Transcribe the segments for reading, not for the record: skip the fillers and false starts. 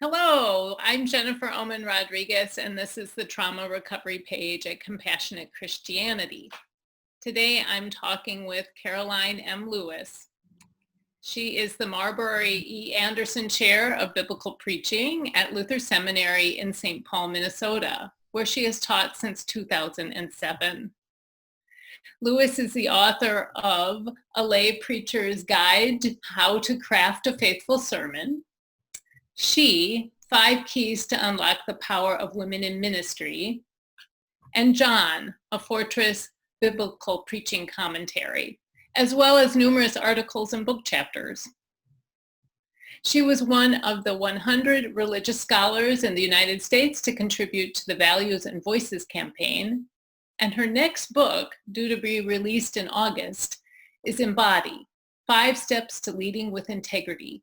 Hello, I'm Jennifer Ohman-Rodriguez, and this is the Trauma Recovery page at Compassionate Christianity. Today, I'm talking with Karoline M. Lewis. She is the Marbury E. Anderson Chair of Biblical Preaching at Luther Seminary in St. Paul, Minnesota, where she has taught since 2007. Lewis is the author of A Lay Preacher's Guide to How to Craft a Faithful Sermon, She, 5 Keys to Unlock the Power of Women in Ministry, and John, a Fortress Biblical Preaching Commentary, as well as numerous articles and book chapters. She was one of the 100 religious scholars in the United States to contribute to the Values and Voices campaign, and her next book, due to be released in August, is Embody, 5 Steps to Leading with Integrity.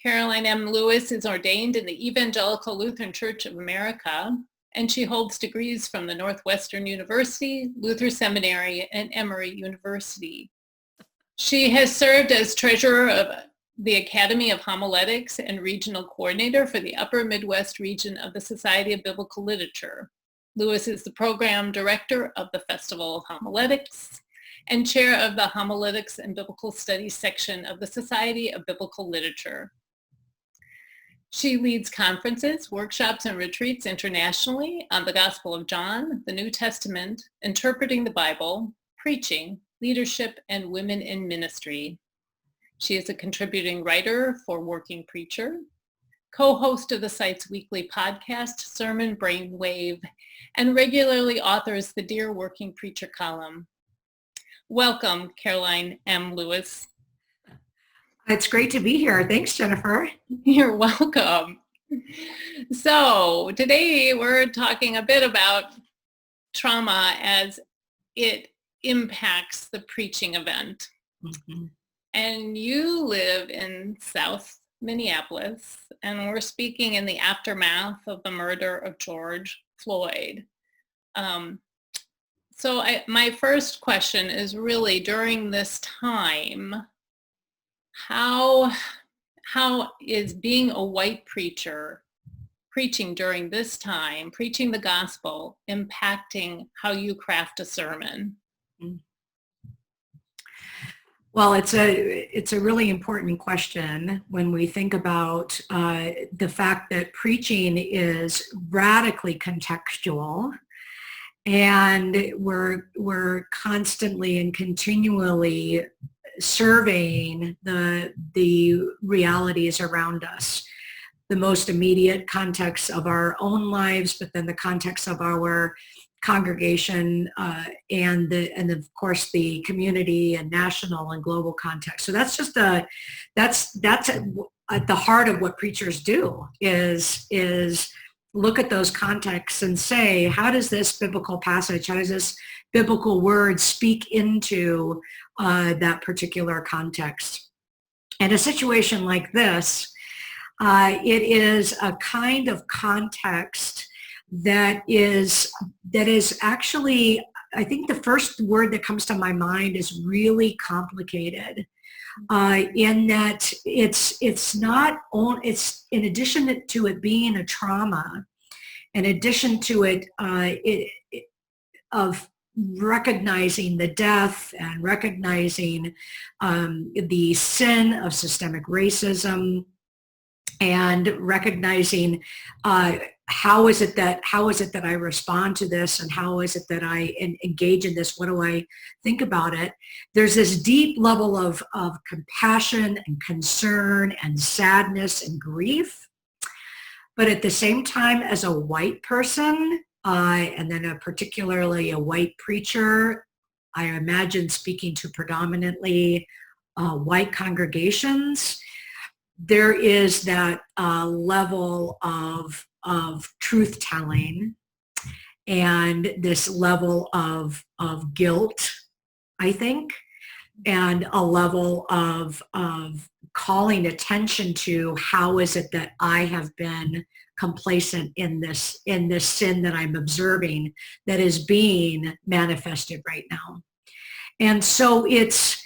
Karoline M. Lewis is ordained in the Evangelical Lutheran Church of America, and she holds degrees from the Northwestern University, Luther Seminary, and Emory University. She has served as treasurer of the Academy of Homiletics and regional coordinator for the Upper Midwest region of the Society of Biblical Literature. Lewis is the program director of the Festival of Homiletics and chair of the Homiletics and Biblical Studies section of the Society of Biblical Literature. She leads conferences, workshops, and retreats internationally on the Gospel of John, the New Testament, interpreting the Bible, preaching, leadership, and women in ministry. She is a contributing writer for Working Preacher, co-host of the site's weekly podcast, Sermon Brainwave, and regularly authors the Dear Working Preacher column. Welcome, Karoline M. Lewis. It's great to be here. Thanks, Jennifer. You're welcome. So today we're talking a bit about trauma as it impacts the preaching event. Mm-hmm. And you live in South Minneapolis, and we're speaking in the aftermath of the murder of George Floyd. So my first question is really, during this time, how is being a white preacher, preaching during this time, preaching the gospel, impacting how you craft a sermon? Well, it's a really important question when we think about the fact that preaching is radically contextual, and we're constantly and continually surveying the realities around us, the most immediate context of our own lives, but then the context of our congregation and of course the community and national and global context. So that's just that's at the heart of what preachers do is look at those contexts and say, how does this biblical passage, how does this biblical word speak into that particular context? And a situation like this, it is a kind of context that is actually, I think the first word that comes to my mind is really complicated, in that it's in addition to it being a trauma, in addition to it of recognizing the death and recognizing the sin of systemic racism, and recognizing how is it that I respond to this, and how is it that I engage in this? What do I think about it? There's this deep level of compassion and concern and sadness and grief. But at the same time, as a white person, and then particularly a white preacher, I imagine speaking to predominantly white congregations, there is that level of truth-telling and this level of guilt, I think, and a level of calling attention to how is it that I have been complacent in this sin that I'm observing that is being manifested right now. And so it's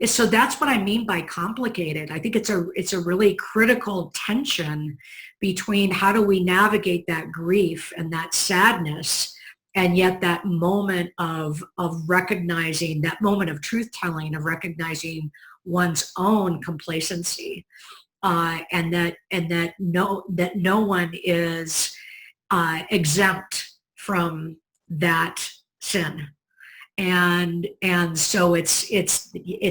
so that's what I mean by complicated. I think it's a really critical tension between how do we navigate that grief and that sadness, and yet that moment of recognizing, that moment of truth telling, of recognizing one's own complacency, and that no one is exempt from that sin. And so it's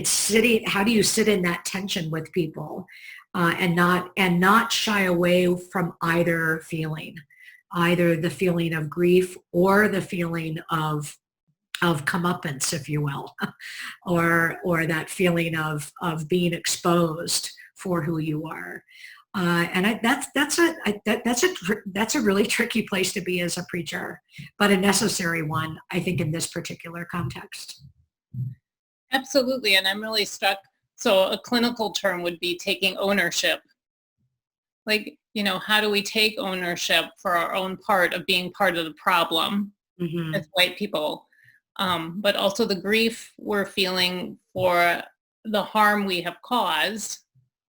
sitting, how do you sit in that tension with people, and not shy away from either feeling, either the feeling of grief or the feeling of comeuppance, if you will, or that feeling of being exposed for who you are. And that's a really tricky place to be as a preacher, but a necessary one, I think, in this particular context. Absolutely, and I'm really struck. So a clinical term would be taking ownership. Like, how do we take ownership for our own part of being part of the problem as white people, but also the grief we're feeling for the harm we have caused,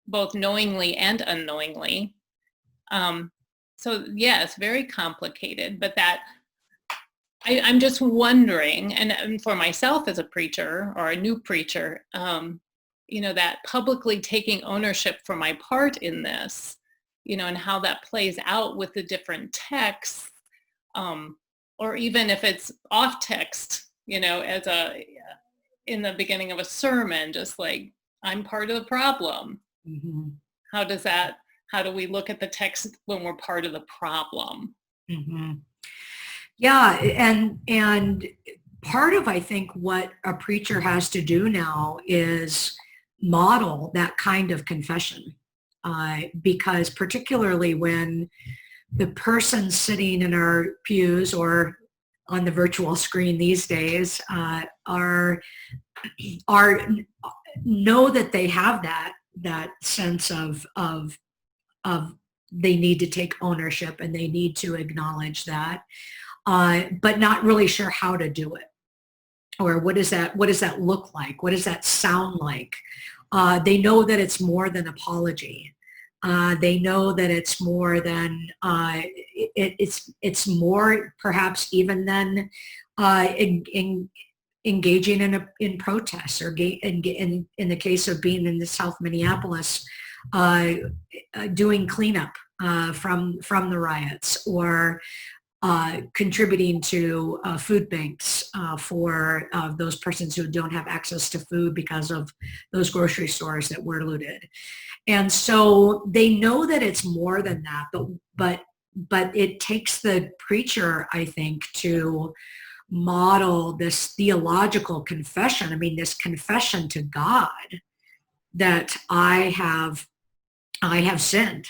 both knowingly and unknowingly. So yes, very complicated, but that I'm just wondering, and for myself as a preacher or a new preacher, that publicly taking ownership for my part in this, and how that plays out with the different texts, or even if it's off text, as in the beginning of a sermon, just like, I'm part of the problem. Mm-hmm. How do we look at the text when we're part of the problem? Mm-hmm. Yeah, and part of, I think, what a preacher has to do now is model that kind of confession, because particularly when the person sitting in our pews or on the virtual screen these days are know that they have that sense of they need to take ownership and they need to acknowledge that, but not really sure how to do it, or what does that look like? What does that sound like? They know that it's more than apology. They know that it's more than it's more perhaps even than engaging in protests, or in the case of being in the South Minneapolis, doing cleanup from the riots, or contributing to food banks for those persons who don't have access to food because of those grocery stores that were looted. And so they know that it's more than that, but it takes the preacher, I think, to model this theological confession. I mean, this confession to God that I have sinned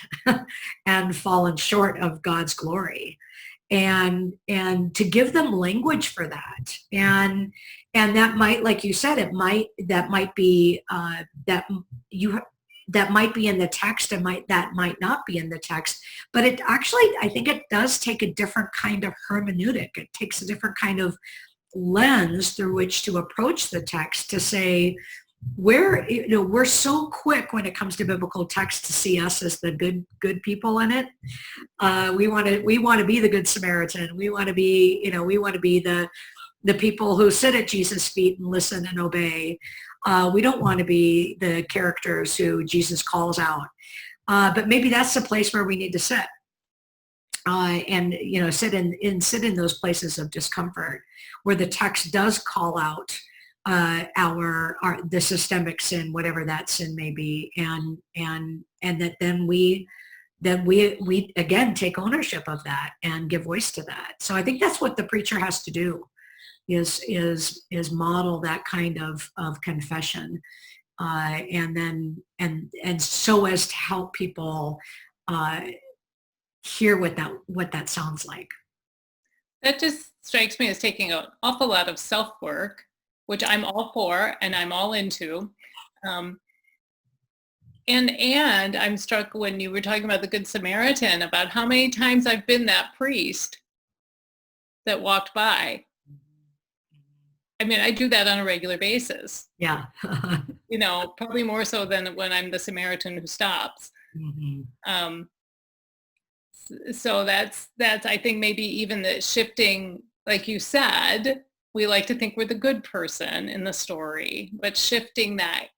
and fallen short of God's glory, and to give them language for that. And that might, like you said, that might be in the text, and that might not be in the text, but it actually, I think it does take a different kind of hermeneutic. It takes a different kind of lens through which to approach the text, to say, we're so quick when it comes to biblical text to see us as the good people in it. We want to be the Good Samaritan. We want to be the people who sit at Jesus' feet and listen and obey. We don't want to be the characters who Jesus calls out. But maybe that's the place where we need to sit, and sit in those places of discomfort where the text does call out the systemic sin, whatever that sin may be, and that then we again take ownership of that and give voice to that. So I think that's what the preacher has to do, is model that kind of confession, and so as to help people hear what that sounds like. That just strikes me as taking an awful lot of self-work, which I'm all for and I'm all into. And I'm struck when you were talking about the Good Samaritan, about how many times I've been that priest that walked by mean, I do that on a regular basis, Yeah. probably more so than when I'm the Samaritan who stops. Mhm. So that's, I think maybe even the shifting, like you said, we like to think we're the good person in the story, but shifting that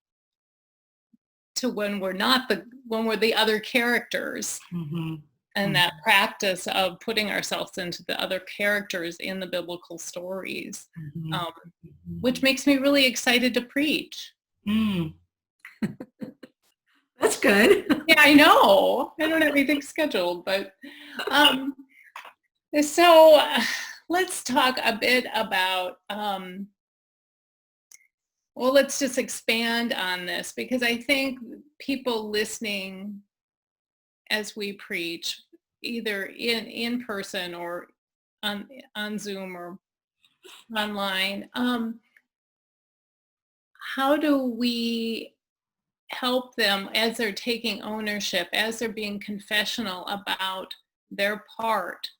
to when we're not when we're the other characters, Mhm. and Mhm. that practice of putting ourselves into the other characters in the biblical stories, Mhm. um, Mhm. which makes me really excited to preach. Mm. That's good. Yeah, I know. I don't have anything scheduled, but um, so let's talk a bit about, well, let's just expand on this, because I think people listening as we preach, either in person or on Zoom or online, how do we help them as they're taking ownership, as they're being confessional about their part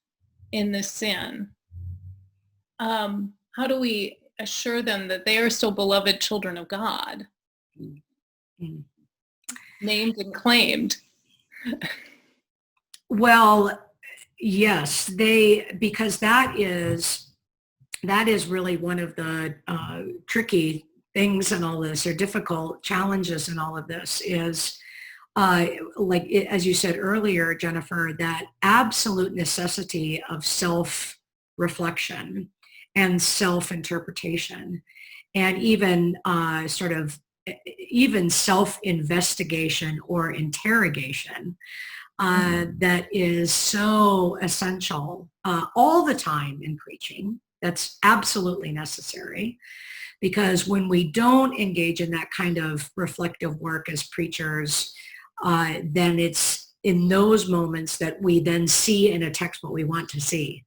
in the sin? How do we assure them that they are still beloved children of God, Mm. named and claimed? Well, yes, because that is really one of the tricky things in all this, or difficult challenges in all of this, is as you said earlier, Jennifer, that absolute necessity of self-reflection and self-interpretation, and even even self-investigation or interrogation, that is so essential all the time in preaching. That's absolutely necessary, because when we don't engage in that kind of reflective work as preachers, then it's in those moments that we then see in a text what we want to see,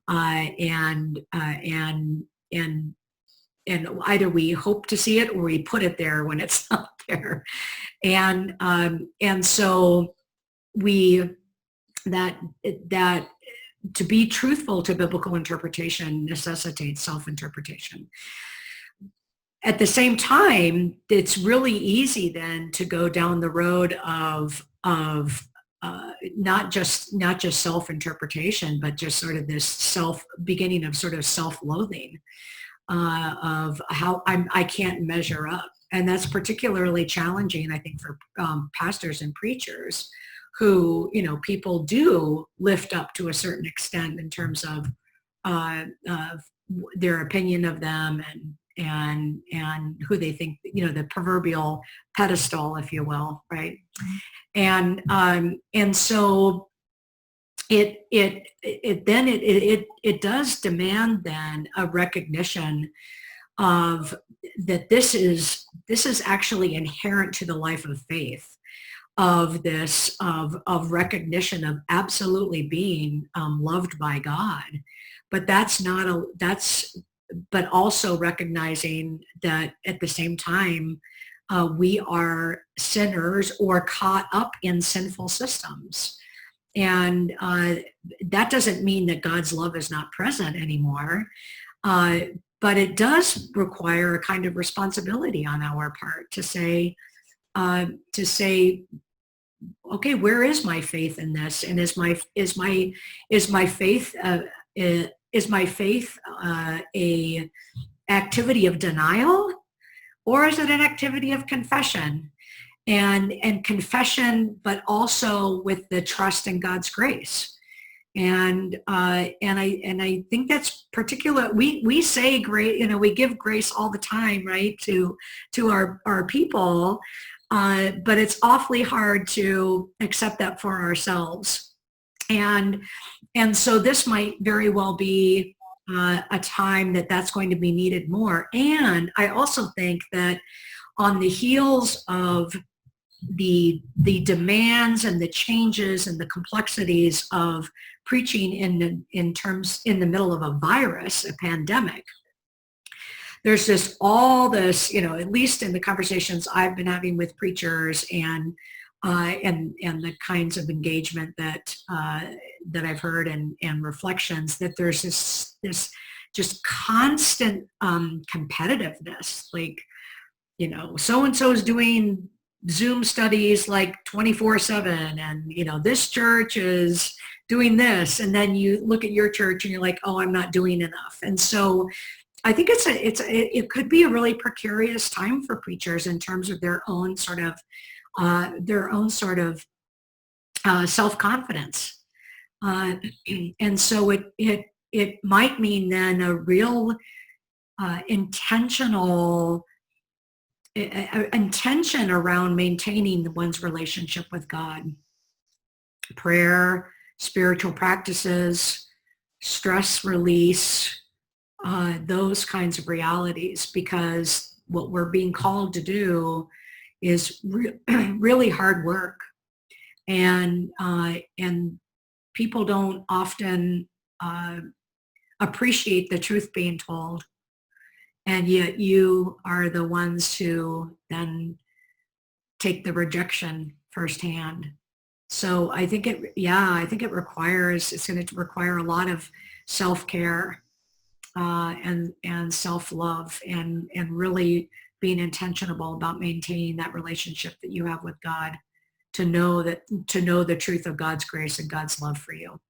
and either we hope to see it or we put it there when it's not there, and so we that that to be truthful to biblical interpretation necessitates self-interpretation. At the same time, it's really easy then to go down the road of not just self-interpretation, but just sort of this beginning of sort of self-loathing, of how I can't measure up. And that's particularly challenging, I think, for pastors and preachers who, people do lift up to a certain extent in terms of their opinion of them, and who they think, the proverbial pedestal, if you will, right? And so it does demand then a recognition of that this is actually inherent to the life of faith, of this of recognition of absolutely being loved by God, but but also recognizing that at the same time we are sinners or caught up in sinful systems. And that doesn't mean that God's love is not present anymore, uh, but it does require a kind of responsibility on our part to say, okay, where is my faith in this? And is my faith a activity of denial, or is it an activity of confession? And confession, but also with the trust in God's grace. And I think that's particular. We say grace, we give grace all the time, right, to our people, but it's awfully hard to accept that for ourselves. And so this might very well be a time that's going to be needed more. And I also think that on the heels of the demands and the changes and the complexities of preaching in the middle of a virus, a pandemic, there's just all this, at least in the conversations I've been having with preachers, and the kinds of engagement that I've heard, and reflections, that there's this just constant competitiveness. Like, you know, so-and-so is doing Zoom studies like 24/7, and, you know, this church is doing this. And then you look at your church and you're like, oh, I'm not doing enough. And so I think it could be a really precarious time for preachers in terms of their own sort of self-confidence. And so it might mean then a real intentional intention around maintaining one's relationship with God. Prayer, spiritual practices, stress release, those kinds of realities, because what we're being called to do is really hard work. And people don't often appreciate the truth being told. And yet you are the ones who then take the rejection firsthand. So I think it's going to require a lot of self-care and self-love and really being intentional about maintaining that relationship that you have with God, to know the truth of God's grace and God's love for you.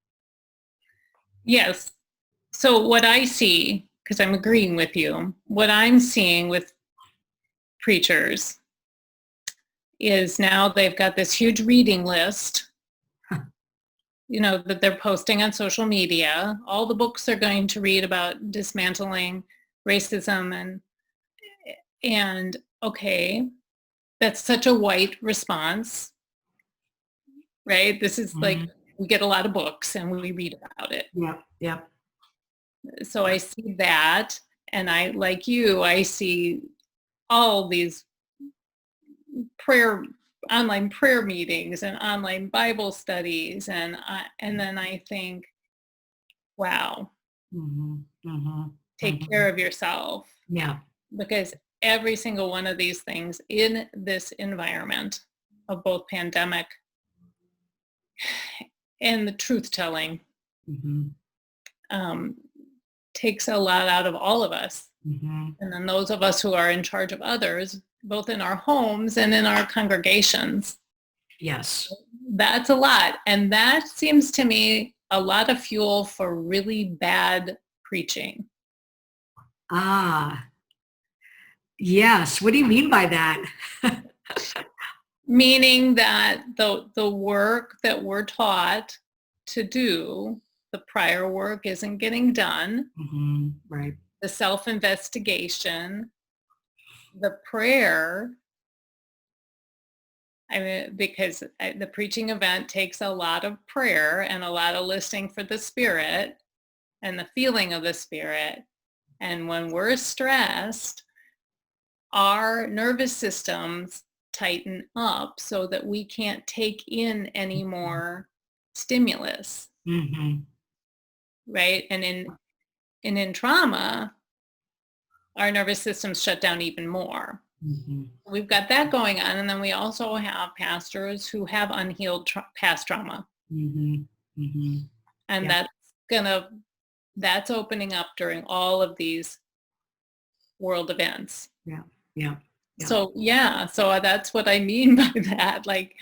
Yes. So what I see, because I'm agreeing with you, what I'm seeing with preachers is now they've got this huge reading list, you know, that they're posting on social media. All the books they're going to read about dismantling racism and okay, that's such a white response, right? This is like, we get a lot of books and we read about it. Yeah. So I see that, and I, like you, I see all these online prayer meetings and online Bible studies, and then I think, wow, take care of yourself. Yeah. Because every single one of these things in this environment of both pandemic and the truth telling takes a lot out of all of us. And then those of us who are in charge of others, both in our homes and in our congregations. Yes. That's a lot. And that seems to me a lot of fuel for really bad preaching. Yes. What do you mean by that? Meaning that the work that we're taught to do, the prior work isn't getting done. Right. The self-investigation, the prayer. I mean, because the preaching event takes a lot of prayer and a lot of listening for the Spirit and the feeling of the Spirit. And when we're stressed, our nervous systems tighten up so that we can't take in any more stimulus. Right? And in trauma, our nervous systems shut down even more. We've got that going on. And then we also have pastors who have unhealed past trauma. And that's opening up during all of these world events. Yeah. So that's what I mean by that. Like,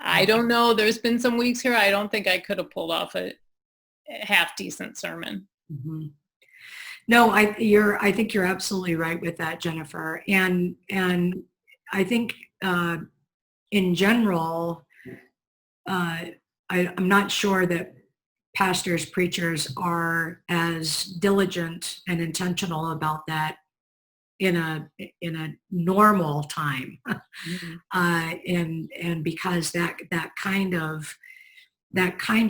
I don't know. There's been some weeks here I don't think I could have pulled off a half decent sermon. No, I think you're absolutely right with that, Jennifer. And I think in general, I'm not sure that pastors, preachers are as diligent and intentional about that in a normal time. And because that kind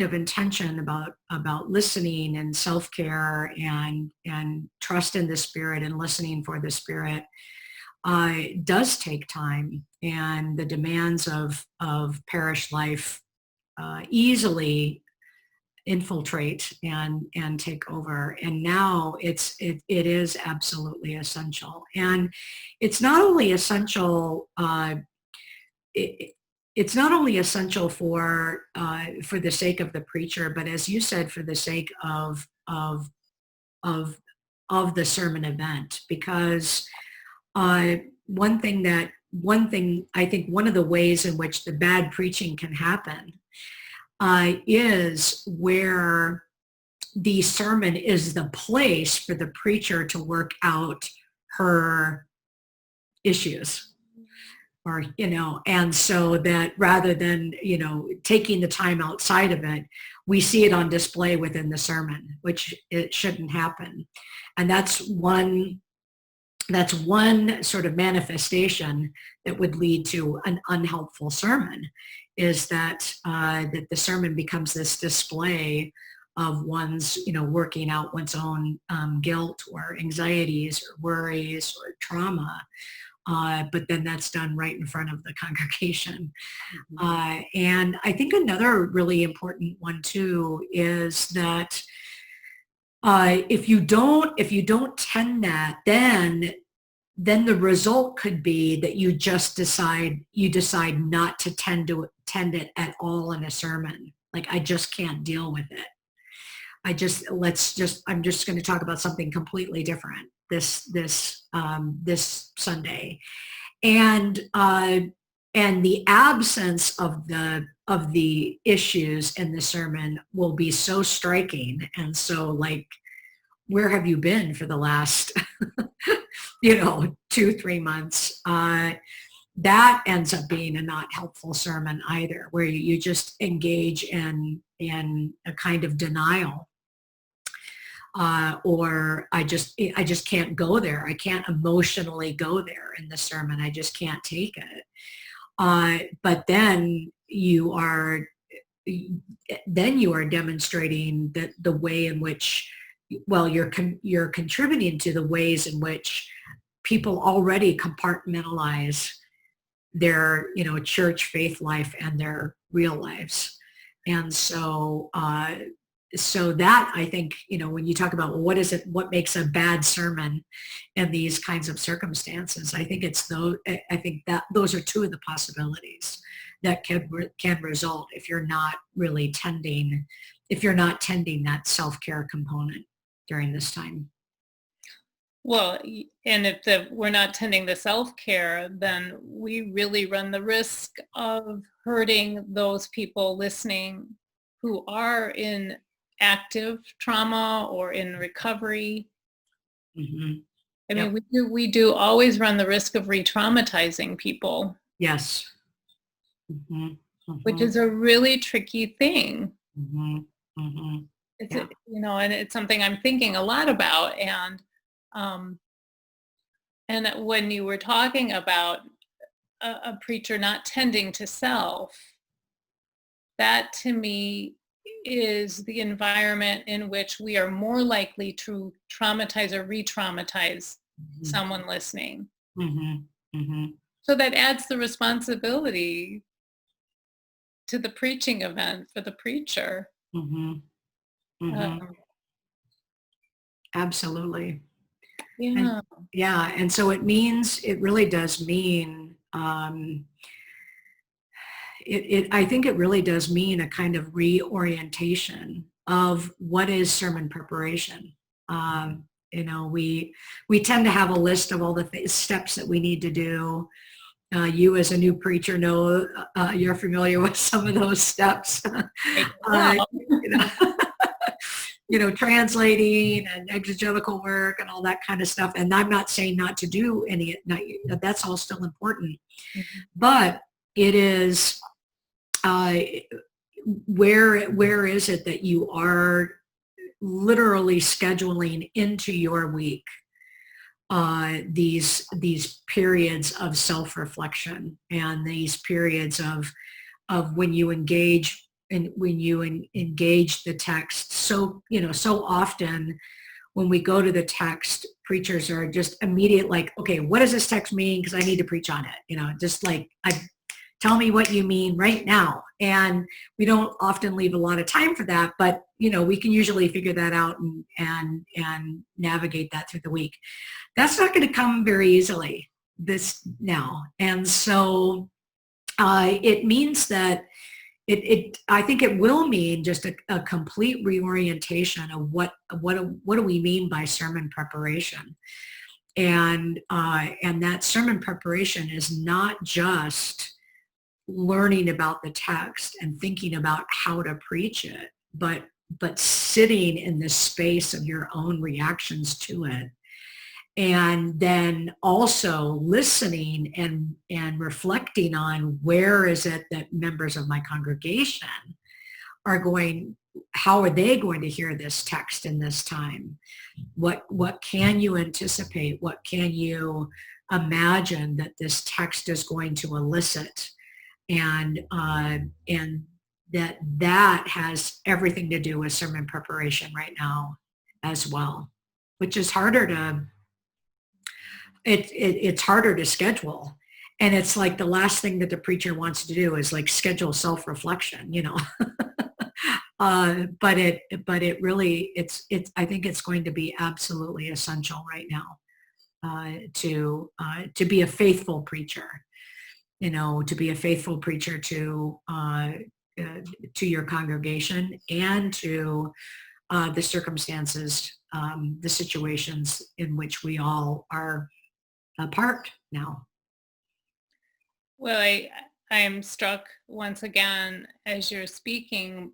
of intention about listening and self-care and trust in the Spirit and listening for the Spirit does take time, and the demands of parish life easily infiltrate and take over. And now it is absolutely essential. And it's not only essential it's not only essential for the sake of the preacher, but as you said, for the sake of of the sermon event, because one thing I think one of the ways in which the bad preaching can happen is where the sermon is the place for the preacher to work out her issues, or, and so that rather than, taking the time outside of it, we see it on display within the sermon, which it shouldn't happen. And that's one sort of manifestation that would lead to an unhelpful sermon, is that that the sermon becomes this display of one's, working out one's own guilt or anxieties or worries or trauma. But then that's done right in front of the congregation. And I think another really important one too is that if you don't tend that, then the result could be that you decide not to tend it at all in a sermon. Like, I just can't deal with it. I'm just going to talk about something completely different this Sunday, and the absence of the issues in the sermon will be so striking, and so, like, where have you been for the last 2-3 months? That ends up being a not helpful sermon either, where you just engage in a kind of denial, or I just can't go there. I can't emotionally go there in the sermon. I just can't take it. But then you are demonstrating that the way in which, well, you're contributing to the ways in which people already compartmentalize their, church faith life and their real lives. And so that, I think, when you talk about what makes a bad sermon in these kinds of circumstances, I think that those are two of the possibilities that can result if you're not tending that self-care component during this time. Well, and if we're not tending the self-care, then we really run the risk of hurting those people listening who are in active trauma or in recovery. Mm-hmm. I mean, we do always run the risk of re-traumatizing people. Yes. Mm-hmm. Mm-hmm. Which is a really tricky thing. Mm-hmm. Mm-hmm. It's and it's something I'm thinking a lot about. And when you were talking about a preacher not tending to self, that to me is the environment in which we are more likely to traumatize or re-traumatize someone listening. Mm-hmm. Mm-hmm. So that adds the responsibility to the preaching event for the preacher. Mm-hmm. Mm-hmm. Absolutely. Yeah. And so it really does mean, I think it really does mean a kind of reorientation of what is sermon preparation. We tend to have a list of all the steps that we need to do. You as a new preacher know, you're familiar with some of those steps. Translating and exegetical work and all that kind of stuff. And I'm not saying not to do any, that's all still important. Mm-hmm. But it is, where is it that you are literally scheduling into your week these periods of self-reflection and these periods of when you engage the text. So often when we go to the text, preachers are just immediate, like, okay, what does this text mean? Because I need to preach on it. Just like, tell me what you mean right now. And we don't often leave a lot of time for that, but we can usually figure that out and navigate that through the week. That's not going to come very easily this now. And so it means that I think it will mean just a complete reorientation of what do we mean by sermon preparation, and that sermon preparation is not just learning about the text and thinking about how to preach it, but sitting in the space of your own reactions to it, and then also listening and reflecting on where is it that members of my congregation how are they going to hear this text in this time? What can you anticipate? What can you imagine that this text is going to elicit? And that has everything to do with sermon preparation right now as well, which is harder to it's harder to schedule. And it's like the last thing that the preacher wants to do is like schedule self-reflection, but it really, I think it's going to be absolutely essential right now to be a faithful preacher, to be a faithful preacher to your congregation and to the circumstances, the situations in which we all are a part now. Well, I am struck once again as you're speaking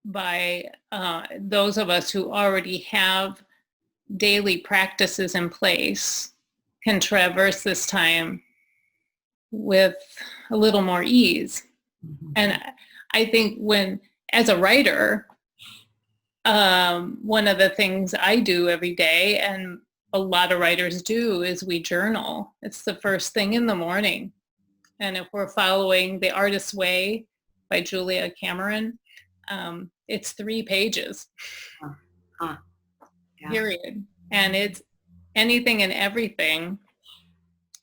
by those of us who already have daily practices in place can traverse this time with a little more ease. Mm-hmm. And I think as a writer, one of the things I do every day, and a lot of writers do, is we journal. It's the first thing in the morning. And if we're following The Artist's Way by Julia Cameron, it's 3 pages, yeah. Period. And it's anything and everything.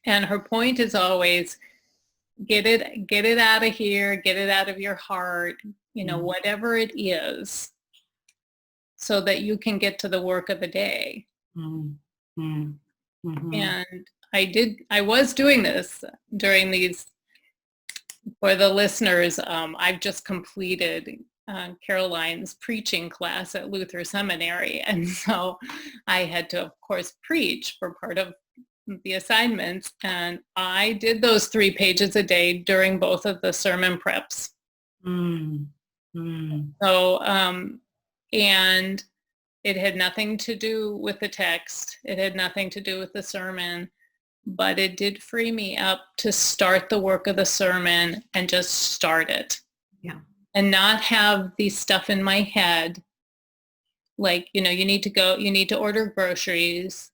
And her point is always, get it out of here, get it out of your heart, whatever it is, so that you can get to the work of the day. Mm-hmm. Mm-hmm. And I was doing this during these, for the listeners, I've just completed Karoline's preaching class at Luther Seminary. And so I had to, of course, preach for part of the assignments. And I did those 3 pages a day during both of the sermon preps. Mm-hmm. So, and it had nothing to do with the text. It had nothing to do with the sermon, but it did free me up to start the work of the sermon and just start it. Yeah. And not have the stuff in my head, like, you need to order groceries,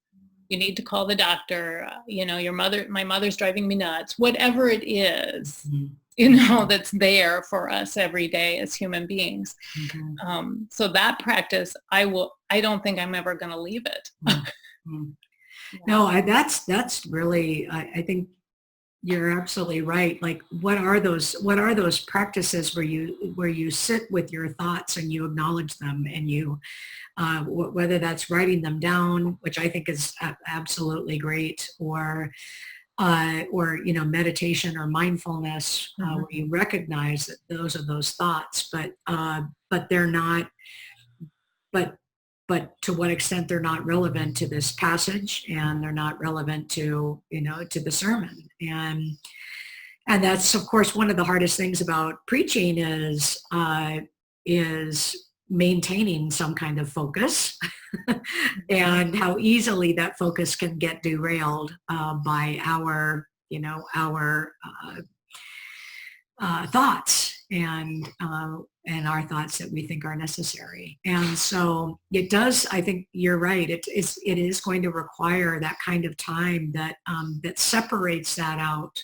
you need to call the doctor, my mother's driving me nuts, whatever it is. Mm-hmm. That's there for us every day as human beings. Mm-hmm. So that practice, I don't think I'm ever going to leave it. Mm-hmm. No, that's really, I think you're absolutely right. Like, what are those practices where you sit with your thoughts and you acknowledge them, and you, whether that's writing them down, which I think is absolutely great, or meditation or mindfulness, mm-hmm. where you recognize that those are those thoughts, but they're not, but to what extent they're not relevant to this passage, and they're not relevant to the sermon. And that's, of course, one of the hardest things about preaching is maintaining some kind of focus and how easily that focus can get derailed by our thoughts and our thoughts that we think are necessary. And so it does, I think you're right, it is going to require that kind of time that separates that out,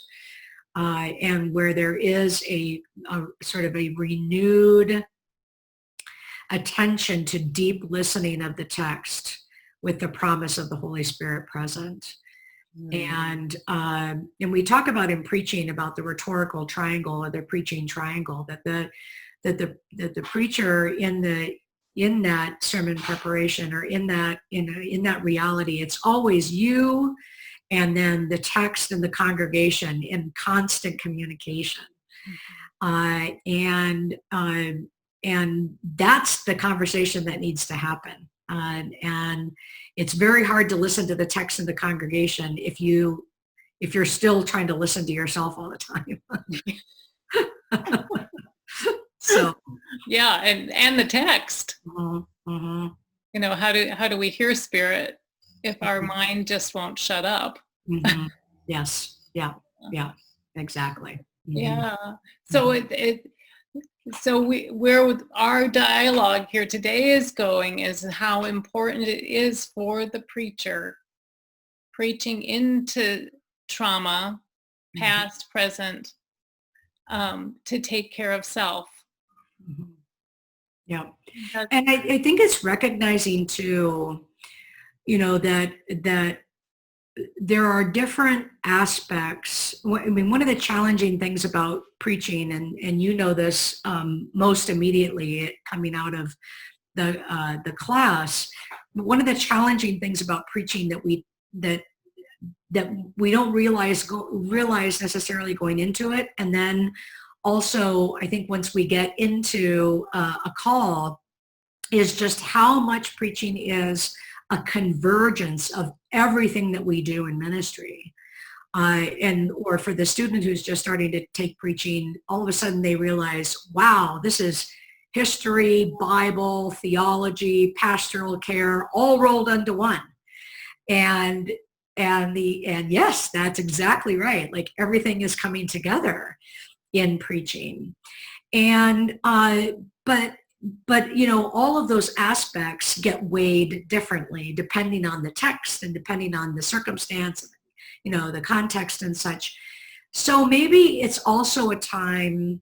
and where there is a sort of a renewed attention to deep listening of the text with the promise of the Holy Spirit present. Mm. And we talk about in preaching about the rhetorical triangle, or the preaching triangle, that the preacher in that sermon preparation, or in that reality, it's always you and then the text and the congregation in constant communication. And that's the conversation that needs to happen. And it's very hard to listen to the text in the congregation if you're still trying to listen to yourself all the time. So yeah, and the text. Mm-hmm. How do we hear Spirit if our mind just won't shut up? Mm-hmm. Yes. Yeah. Exactly. Mm-hmm. Yeah. So so where our dialogue here today is going is how important it is for the preacher preaching into trauma, past, present, to take care of self. Mm-hmm. Yeah. And I think it's recognizing too, that there are different aspects. I mean, one of the challenging things about preaching, and this most immediately coming out of the class, one of the challenging things about preaching that we don't realize necessarily going into it, and then also I think once we get into a call, is just how much preaching is a convergence of everything that we do in ministry. Or for the student who's just starting to take preaching, all of a sudden they realize, wow, this is history, Bible, theology, pastoral care, all rolled into one. And yes, that's exactly right. Like everything is coming together in preaching. And but all of those aspects get weighed differently depending on the text and depending on the circumstance, the context and such. So maybe it's also a time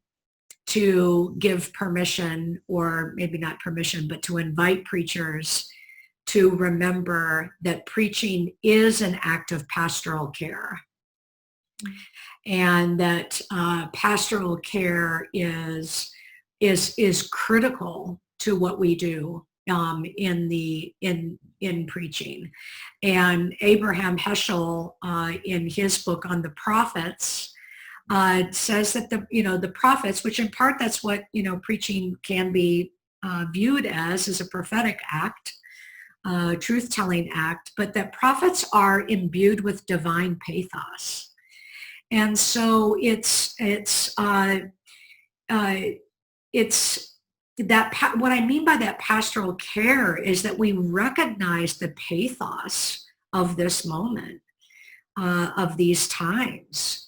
to give permission, or maybe not permission, but to invite preachers to remember that preaching is an act of pastoral care. And that pastoral care is critical to what we do in preaching. And Abraham Heschel, in his book on the prophets, says that the prophets, which in part that's what preaching can be viewed as a prophetic act, truth-telling act, but that prophets are imbued with divine pathos. And so it's that what I mean by that pastoral care is that we recognize the pathos of this moment, of these times,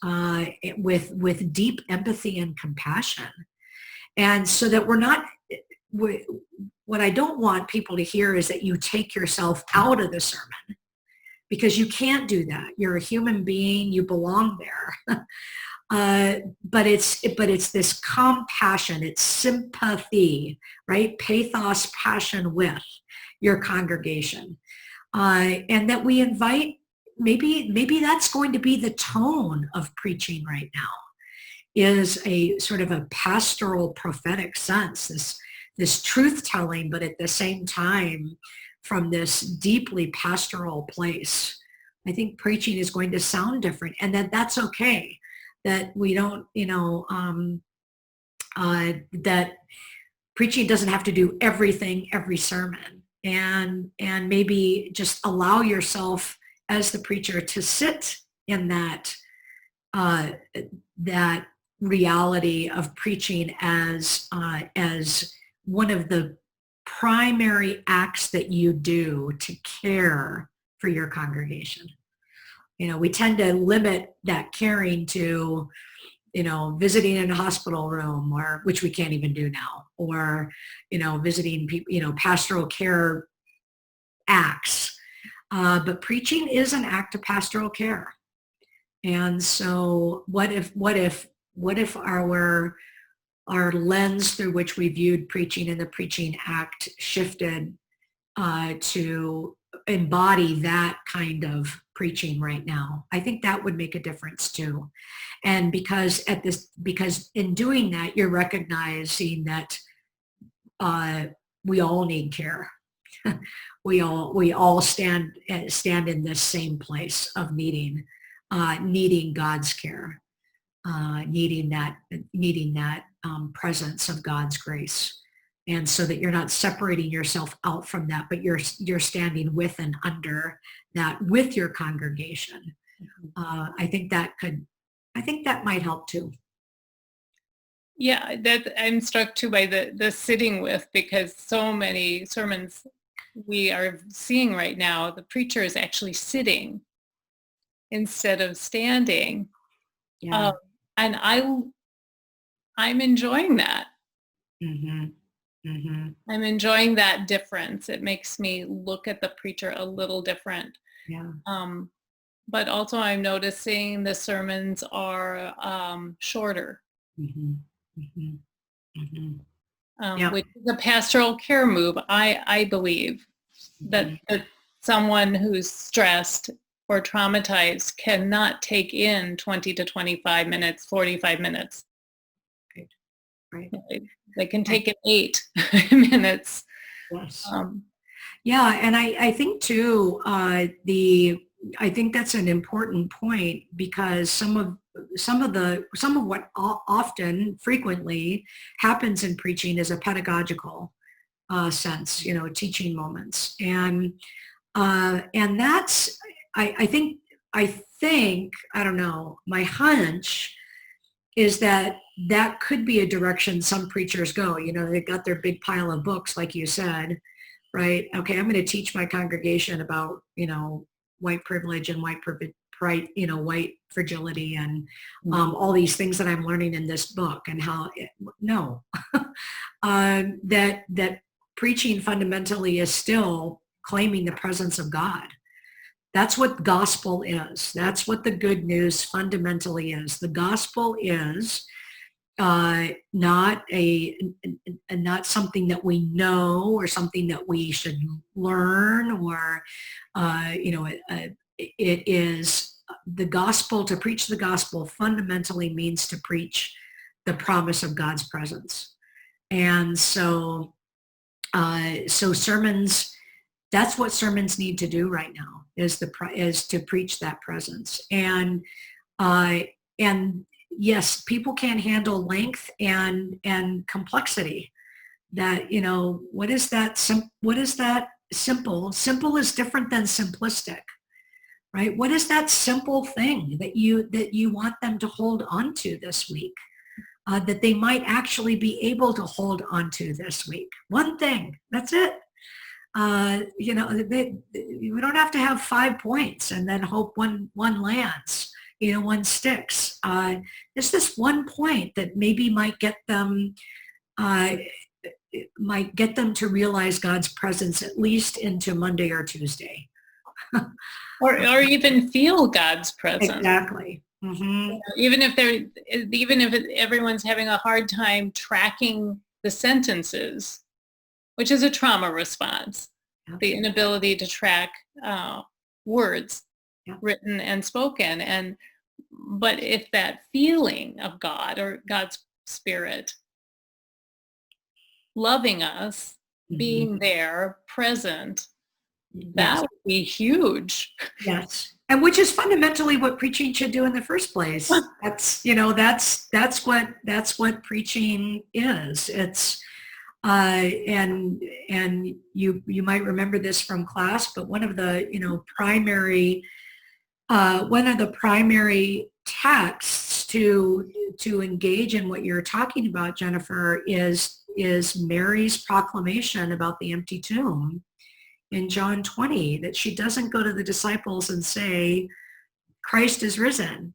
with deep empathy and compassion. And so that we're not, what I don't want people to hear is that you take yourself out of the sermon, because you can't do that. You're a human being, you belong there. But it's this compassion, it's sympathy, right? Pathos, passion with your congregation. And that we invite, maybe that's going to be the tone of preaching right now, is a sort of a pastoral prophetic sense, this truth-telling, but at the same time, from this deeply pastoral place. I think preaching is going to sound different, and that's okay. That we don't, that preaching doesn't have to do everything, every sermon, and maybe just allow yourself as the preacher to sit in that reality of preaching as one of the primary acts that you do to care for your congregation. We tend to limit that caring to, visiting in a hospital room, or which we can't even do now, or, visiting people, pastoral care acts. But preaching is an act of pastoral care. And so what if our lens through which we viewed preaching and the preaching act shifted to embody that kind of preaching right now? I think that would make a difference too. And because in doing that, you're recognizing that we all need care. we all stand in this same place of needing God's care, needing that presence of God's grace. And so that you're not separating yourself out from that, but you're standing with and under that with your congregation. I think that might help too. Yeah, that I'm struck too by the sitting with, because so many sermons we are seeing right now, the preacher is actually sitting instead of standing. Yeah. And I'm enjoying that. Mm-hmm. Mm-hmm. I'm enjoying that difference. It makes me look at the preacher a little different. Yeah. But also I'm noticing the sermons are shorter, Mm-hmm. Mm-hmm. Mm-hmm. which is a pastoral care move. I believe that someone who's stressed or traumatized cannot take in 20 to 25 minutes, 45 minutes. Right. They can take in 8 minutes. Yes. Yeah, and I think too, I think that's an important point, because some of what often, frequently happens in preaching is a pedagogical sense, teaching moments, and that's I think I don't know, my hunch is that could be a direction some preachers go. They've got their big pile of books, like you said, right? Okay, I'm going to teach my congregation about, white privilege and white fragility and all these things that I'm learning in this book, and how no, that preaching fundamentally is still claiming the presence of God. That's what gospel is. That's what the good news fundamentally is. The gospel is not something that we know, or something that we should learn, or it is the gospel. To preach the gospel fundamentally means to preach the promise of God's presence. And so sermons, that's what sermons need to do right now, is to preach that presence. And yes, people can't handle length and complexity. That, what is that simple? Simple is different than simplistic, right? What is that simple thing that you want them to hold on to this week, that they might actually be able to hold on to this week? One thing, that's it. We don't have to have 5 points and then hope one lands, one sticks. There's this one point that maybe might get them to realize God's presence at least into Monday or Tuesday. or even feel God's presence. Exactly. Mm-hmm. Even if everyone's having a hard time tracking the sentences, which is a trauma response, the inability to track words written and spoken. But if that feeling of God or God's Spirit loving us, being there, present, that would be huge. Yes. And which is fundamentally what preaching should do in the first place. That's what preaching is. It's and you might remember this from class, but one of the primary texts to engage in what you're talking about, Jennifer, is Mary's proclamation about the empty tomb in John 20, that she doesn't go to the disciples and say, Christ is risen.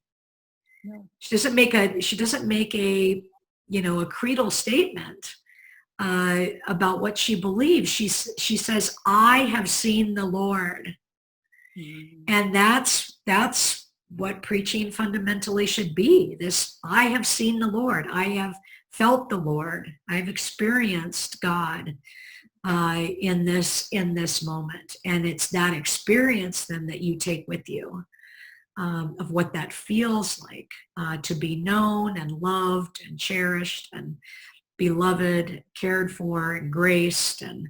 No. She doesn't make a creedal statement about what she believes. She says, I have seen the Lord. Mm-hmm. And that's what preaching fundamentally should be. This, I have seen the Lord. I have felt the Lord. I've experienced God in this moment. And it's that experience then that you take with you, of what that feels like, to be known and loved and cherished and beloved, cared for and graced and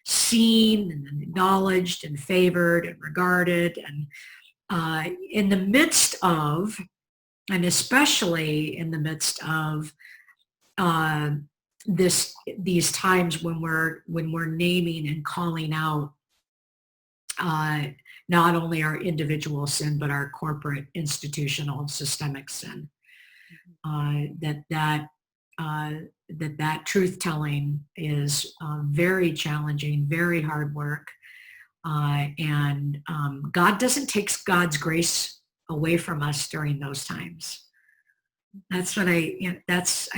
seen and acknowledged and favored and regarded, and in the midst of, and especially in the midst of, these times when we're naming and calling out not only our individual sin but our corporate, institutional, and systemic sin. That truth telling is very challenging, very hard work, and God doesn't take God's grace away from us during those times. That's what I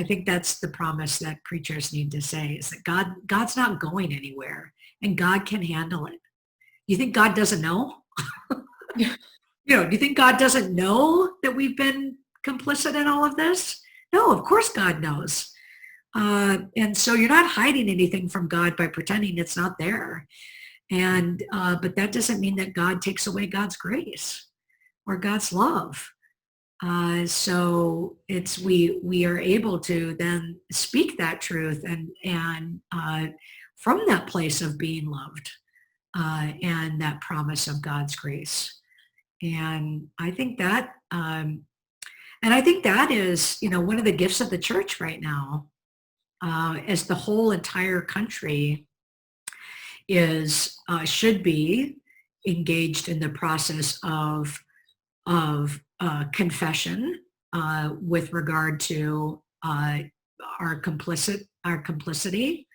think that's the promise that preachers need to say, is that God's not going anywhere, and God can handle it. You think God doesn't know? Do you think God doesn't know that we've been complicit in all of this? No, of course God knows. And so you're not hiding anything from God by pretending it's not there. And but that doesn't mean that God takes away God's grace or God's love. So it's we are able to then speak that truth and from that place of being loved and that promise of God's grace. And I think that is, one of the gifts of the church right now, as the whole entire country should be engaged in the process of confession with regard to our complicity.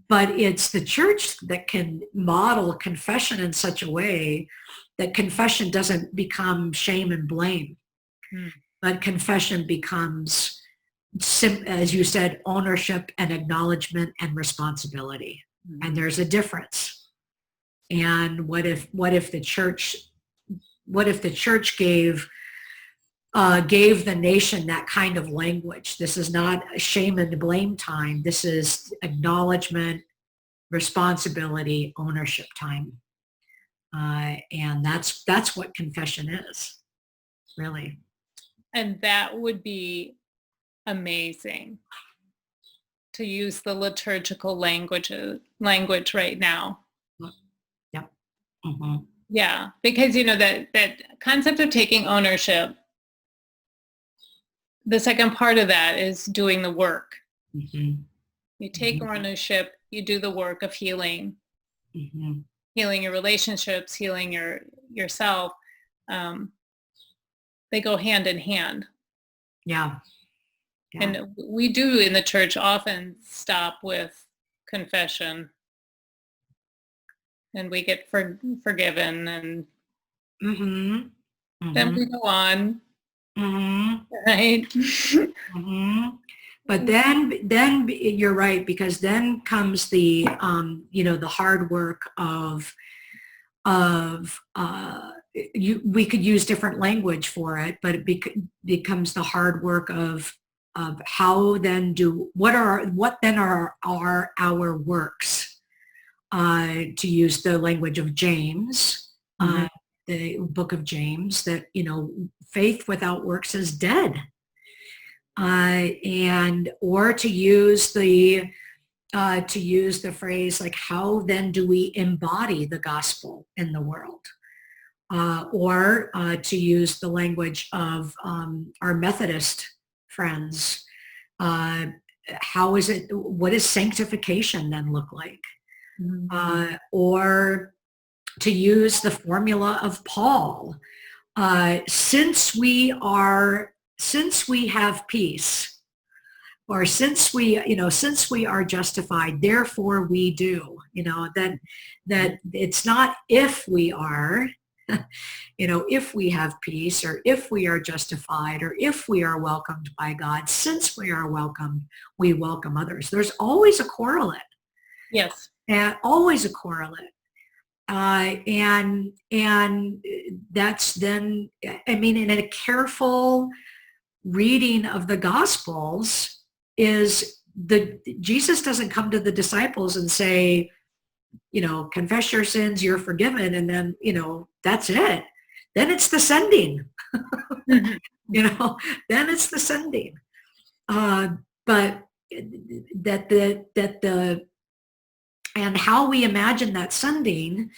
But it's the church that can model confession in such a way that confession doesn't become shame and blame, but confession becomes, as you said, ownership and acknowledgement and responsibility. And there's a difference. And what if the church gave the nation that kind of language? This is not a shame and blame time. This is acknowledgement, responsibility, ownership time. And that's what confession is, really. And that would be amazing to use the liturgical language right now. Yep. Mm-hmm. Yeah, because that concept of taking ownership, the second part of that is doing the work. Mm-hmm. You take ownership, you do the work of healing, healing your relationships, healing yourself. They go hand in hand. Yeah. And we do in the church often stop with confession, and we get forgiven, and then we go on, right? But then you're right, because then comes the the hard work of we could use different language for it, but it becomes the hard work of how then what then are our works, to use the language of James, the book of James, that faith without works is dead, or to use the phrase, like, how then do we embody the gospel in the world, or to use the language of our Methodist friends, what does sanctification then look like? Or to use the formula of Paul, since we have peace, or since we are justified, therefore we do, that it's not if we are, if we have peace, or if we are justified, or if we are welcomed by God. Since we are welcomed, we welcome others. There's always a correlate. Yes. And always a correlate. And that's then, in a careful reading of the Gospels, Jesus doesn't come to the disciples and say, confess your sins, you're forgiven, and then, that's it. Then it's the sending. Then it's the sending. But and how we imagine that sending,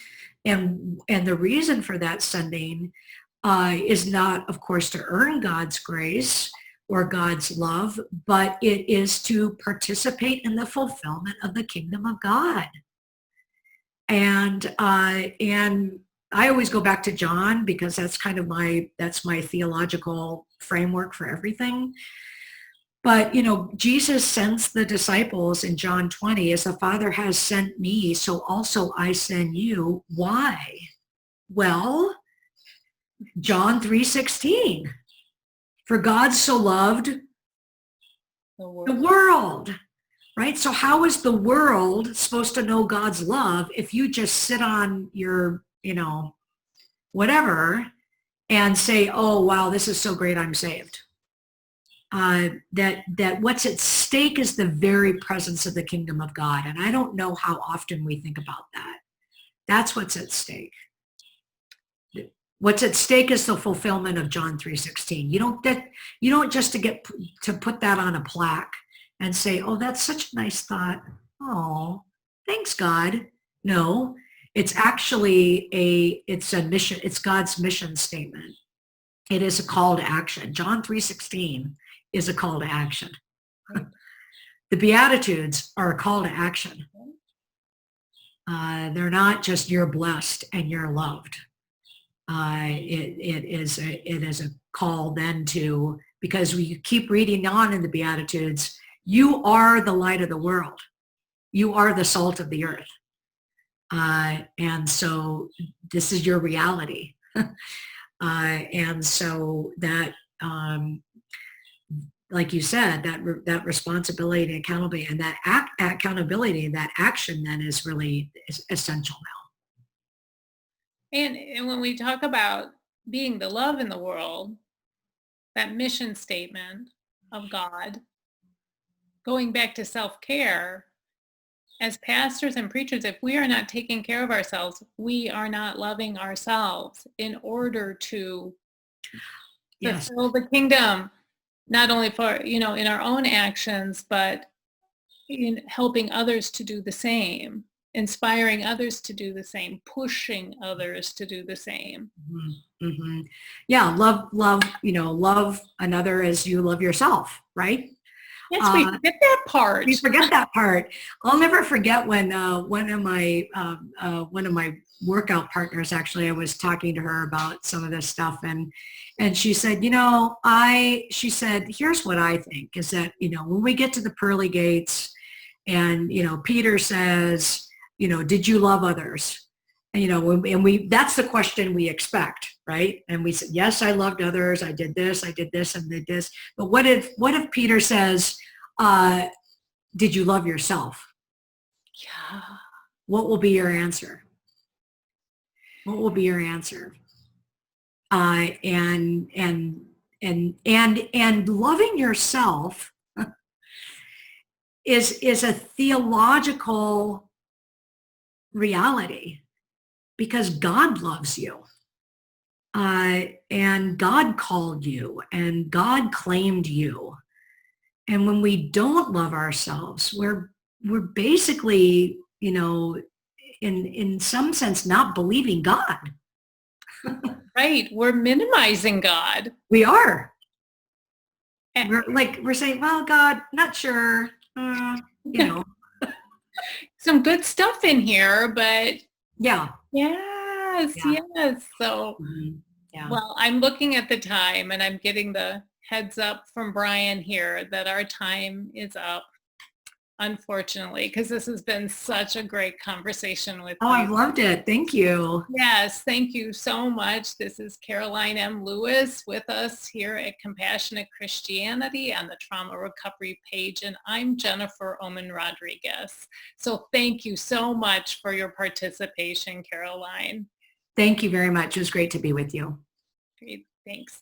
and the reason for that sending, is not, of course, to earn God's grace, or God's love, but it is to participate in the fulfillment of the kingdom of God. And I always go back to John because that's kind of my theological framework for everything. But, Jesus sends the disciples in John 20, as the Father has sent me, so also I send you. Why? Well, John 3:16, for God so loved the world, right? So how is the world supposed to know God's love if you just sit on your, whatever and say, oh, wow, this is so great, I'm saved. That what's at stake is the very presence of the kingdom of God. And I don't know how often we think about that. That's what's at stake. What's at stake is the fulfillment of John 3:16. You don't just get to put that on a plaque and say, oh, that's such a nice thought. Oh, thanks, God. No, it's actually it's a mission. It's God's mission statement. It is a call to action. John 3:16 is a call to action. The Beatitudes are a call to action. They're not just you're blessed and you're loved. It is a call then to, because we keep reading on in the Beatitudes, you are the light of the world. You are the salt of the earth. And so this is your reality. And so that, like you said, that responsibility and accountability, and that accountability and that action then is essential now. And when we talk about being the love in the world, that mission statement of God, going back to self-care, as pastors and preachers, if we are not taking care of ourselves, we are not loving ourselves in order to fulfill the kingdom, not only for, in our own actions, but in helping others to do the same, inspiring others to do the same, pushing others to do the same. Mm-hmm. Mm-hmm. Yeah, love another as you love yourself, right? Yes, we forget that part. We forget that part. I'll never forget when one of my workout partners, actually, I was talking to her about some of this stuff, and she said, she said, here's what I think is that, when we get to the pearly gates and, Peter says, did you love others? And, that's the question we expect, right? And we said, yes, I loved others. I did this, and did this. But what if Peter says, did you love yourself? Yeah. What will be your answer? What will be your answer? And loving yourself is a theological reality because God loves you. And God called you and God claimed you. And when we don't love ourselves, we're basically, in some sense, not believing God. Right. We're minimizing God. We are. We're saying, well, God, not sure, Some good stuff in here, but yeah. Yes. So, well, I'm looking at the time and I'm getting the heads up from Brian here that our time is up, unfortunately, because this has been such a great conversation with you. I've loved it. Thank you. Yes, thank you so much. This is Karoline M. Lewis with us here at Compassionate Christianity on the Trauma Recovery page, and I'm Jennifer Ohman-Rodriguez. So thank you so much for your participation, Karoline. Thank you very much. It was great to be with you. Great, thanks.